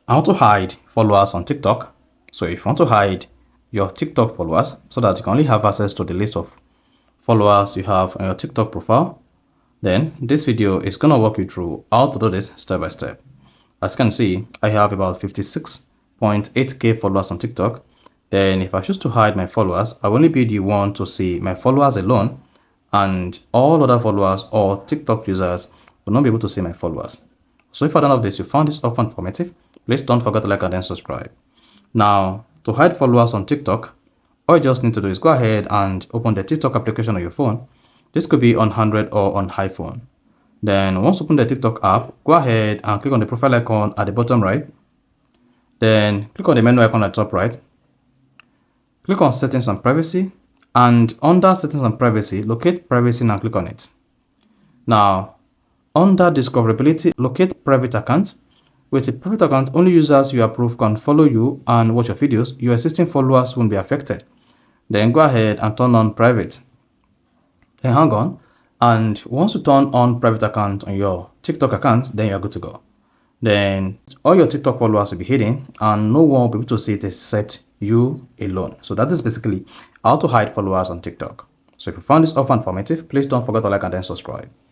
How to hide followers on TikTok. So if you want to hide your TikTok followers so that you can only have access to the list of followers you have on your TikTok profile, then this video is going to walk you through how to do this step by step. As you can see, I have about 56.8k followers on TikTok. Then if I choose to hide my followers, I will only be the one to see my followers alone, and all other followers or TikTok users will not be able to see my followers. So if I don't have this, you found this often informative, please don't forget to like and then subscribe. Now, to hide followers on TikTok, all you just need to do is go ahead and open the TikTok application on your phone. This could be on Android or on iPhone. Then once you open the TikTok app, go ahead and click on the profile icon at the bottom right. Then click on the menu icon at the top right. Click on settings and privacy, and under settings and privacy, locate privacy and click on it. Now, under discoverability, locate private account. With a private account, only users you approve can follow you and watch your videos. Your existing followers won't be affected. Then go ahead and turn on private. Then hang on. And once you turn on private account on your TikTok account, then you're good to go. Then all your TikTok followers will be hidden and no one will be able to see it except you alone. So that is basically how to hide followers on TikTok. So if you found this offer informative, please don't forget to like and then subscribe.